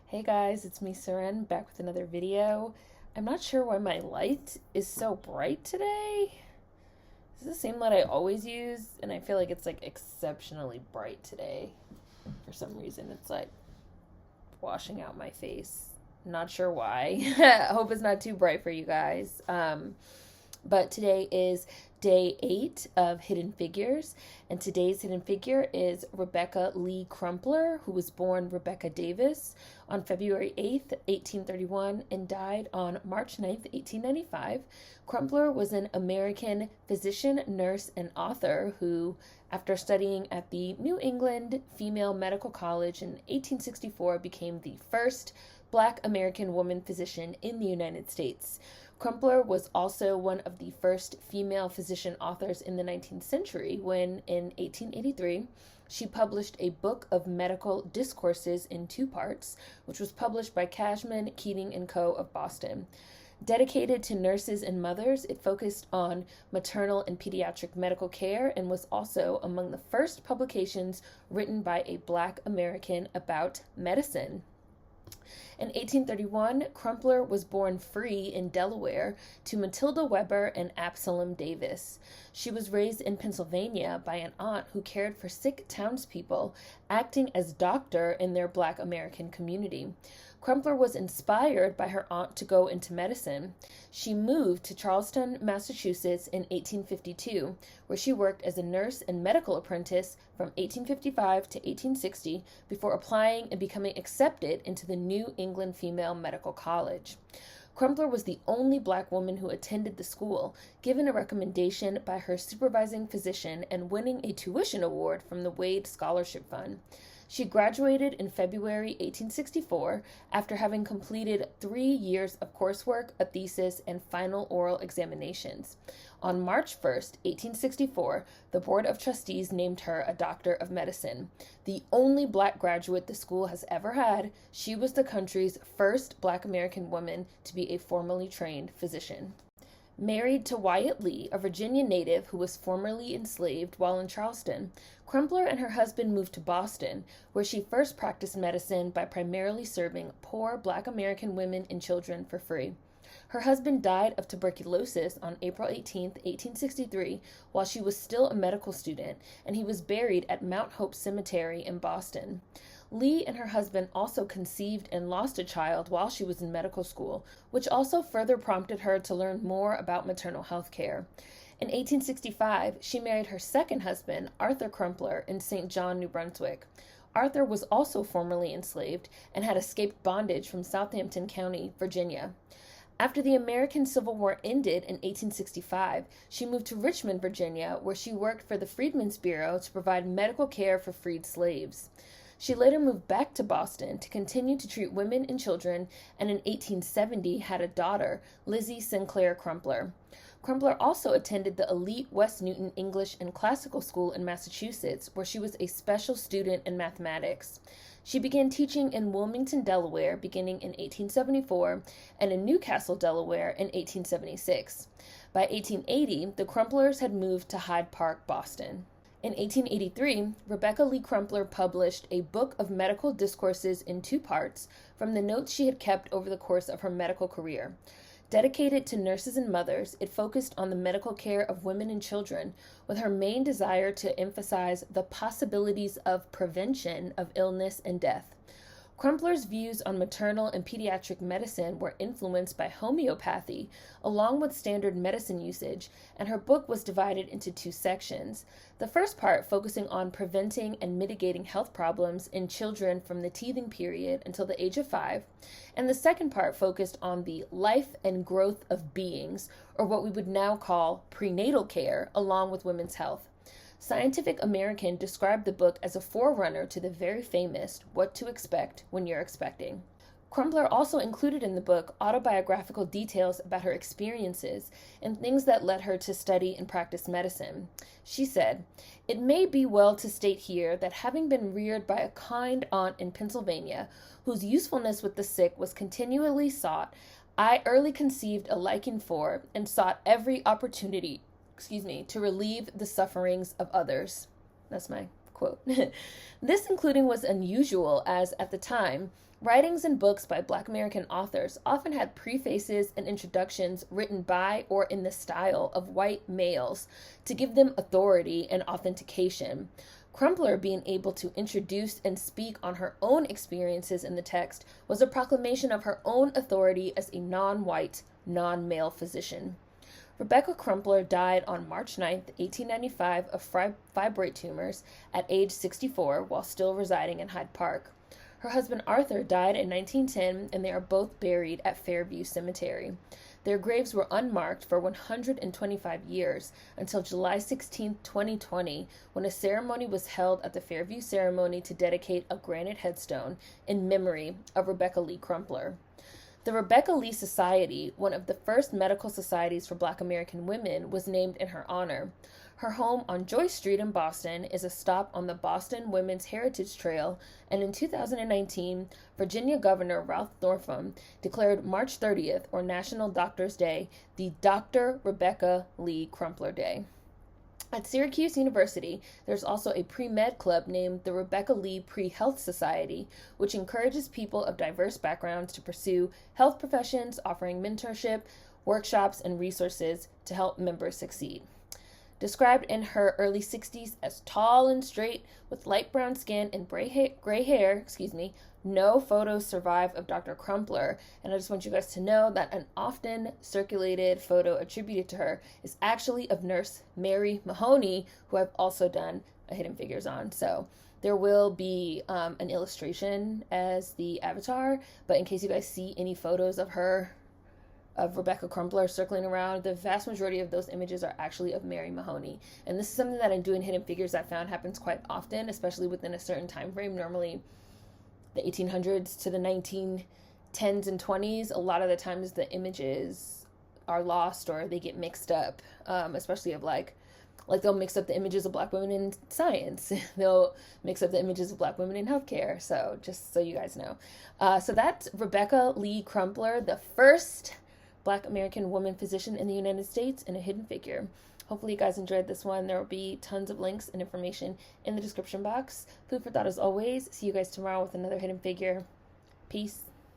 Hey guys, it's me, Seren, back with another video. I'm not sure why my light is so bright today. This is the same light I always use, and I feel like it's like exceptionally bright today. For some reason, it's like washing out my face. Not sure why. I hope it's not too bright for you guys. But today is day 8 of Hidden Figures, and today's hidden figure is Rebecca Lee Crumpler, who was born Rebecca Davis on February 8th, 1831, and died on March 9th, 1895. Crumpler was an American physician, nurse, and author who, after studying at the New England Female Medical College in 1864, became the first Black American woman physician in the United States. Crumpler was also one of the first female physician authors in the 19th century when, in 1883, she published a book of medical discourses in 2 parts, which was published by Cashman, Keating & Co. of Boston. Dedicated to nurses and mothers, it focused on maternal and pediatric medical care and was also among the first publications written by a Black American about medicine. In 1831, Crumpler was born free in Delaware to Matilda Weber and Absalom Davis. She was raised in Pennsylvania by an aunt who cared for sick townspeople, acting as doctor in their Black American community. Crumpler was inspired by her aunt to go into medicine. She moved to Charlestown, Massachusetts in 1852, where she worked as a nurse and medical apprentice from 1855 to 1860 before applying and becoming accepted into the New England Female Medical College. Crumpler was the only Black woman who attended the school, given a recommendation by her supervising physician and winning a tuition award from the Wade Scholarship Fund. She graduated in February 1864 after having completed 3 years of coursework, a thesis, and final oral examinations. On March 1st, 1864, the Board of Trustees named her a Doctor of Medicine. The only Black graduate the school has ever had, she was the country's first Black American woman to be a formally trained physician. Married to Wyatt Lee, a Virginia native who was formerly enslaved while in Charleston, Crumpler and her husband moved to Boston, where she first practiced medicine by primarily serving poor Black American women and children for free. Her husband died of tuberculosis on April 18, 1863, while she was still a medical student, and he was buried at Mount Hope Cemetery in Boston. Lee and her husband also conceived and lost a child while she was in medical school, which also further prompted her to learn more about maternal health care. In 1865, she married her second husband, Arthur Crumpler, in St. John, New Brunswick. Arthur was also formerly enslaved and had escaped bondage from Southampton County, Virginia. After the American Civil War ended in 1865, she moved to Richmond, Virginia, where she worked for the Freedmen's Bureau to provide medical care for freed slaves. She later moved back to Boston to continue to treat women and children, and in 1870 had a daughter, Lizzie Sinclair Crumpler. Crumpler also attended the elite West Newton English and Classical School in Massachusetts, where she was a special student in mathematics. She began teaching in Wilmington, Delaware, beginning in 1874, and in Newcastle, Delaware, in 1876. By 1880, the Crumplers had moved to Hyde Park, Boston. In 1883, Rebecca Lee Crumpler published a book of medical discourses in 2 parts from the notes she had kept over the course of her medical career. Dedicated to nurses and mothers, it focused on the medical care of women and children, with her main desire to emphasize the possibilities of prevention of illness and death. Crumpler's views on maternal and pediatric medicine were influenced by homeopathy, along with standard medicine usage, and her book was divided into 2 sections. The first part focusing on preventing and mitigating health problems in children from the teething period until the age of 5, and the second part focused on the life and growth of beings, or what we would now call prenatal care, along with women's health. Scientific American described the book as a forerunner to the very famous What to Expect When You're Expecting. Crumpler also included in the book autobiographical details about her experiences and things that led her to study and practice medicine. She said, "It may be well to state here that having been reared by a kind aunt in Pennsylvania, whose usefulness with the sick was continually sought, I early conceived a liking for and sought every opportunity to relieve the sufferings of others." That's my quote. This including was unusual as, at the time, writings and books by Black American authors often had prefaces and introductions written by or in the style of white males to give them authority and authentication. Crumpler being able to introduce and speak on her own experiences in the text was a proclamation of her own authority as a non-male physician. Rebecca Crumpler died on March 9, 1895, of fibroid tumors at age 64 while still residing in Hyde Park. Her husband Arthur died in 1910, and they are both buried at Fairview Cemetery. Their graves were unmarked for 125 years until July 16, 2020, when a ceremony was held at the Fairview Ceremony to dedicate a granite headstone in memory of Rebecca Lee Crumpler. The Rebecca Lee Society, one of the first medical societies for Black American women, was named in her honor. Her home on Joyce Street in Boston is a stop on the Boston Women's Heritage Trail, and in 2019, Virginia Governor Ralph Northam declared March 30th, or National Doctors' Day, the Dr. Rebecca Lee Crumpler Day. At Syracuse University, there's also a pre-med club named the Rebecca Lee Pre-Health Society, which encourages people of diverse backgrounds to pursue health professions, offering mentorship, workshops, and resources to help members succeed. Described in her early 60s as tall and straight with light brown skin and gray hair, no photos survive of Dr. Crumpler, and I just want you guys to know that an often circulated photo attributed to her is actually of Nurse Mary Mahoney, who I've also done a Hidden Figures on. So there will be an illustration as the avatar, but in case you guys see any photos of her, of Rebecca Crumpler circling around, the vast majority of those images are actually of Mary Mahoney. And this is something that I do in Hidden Figures I found happens quite often, especially within a certain time frame. Normally the 1800s to the 1910s and 20s, a lot of the times the images are lost or they get mixed up, especially of like they'll mix up the images of Black women in science. They'll mix up the images of Black women in healthcare. So just so you guys know. So that's Rebecca Lee Crumpler, the first Black American woman physician in the United States, in a Hidden Figure. Hopefully you guys enjoyed this one. There will be tons of links and information in the description box. Food for thought as always. See you guys tomorrow with another Hidden Figure. Peace.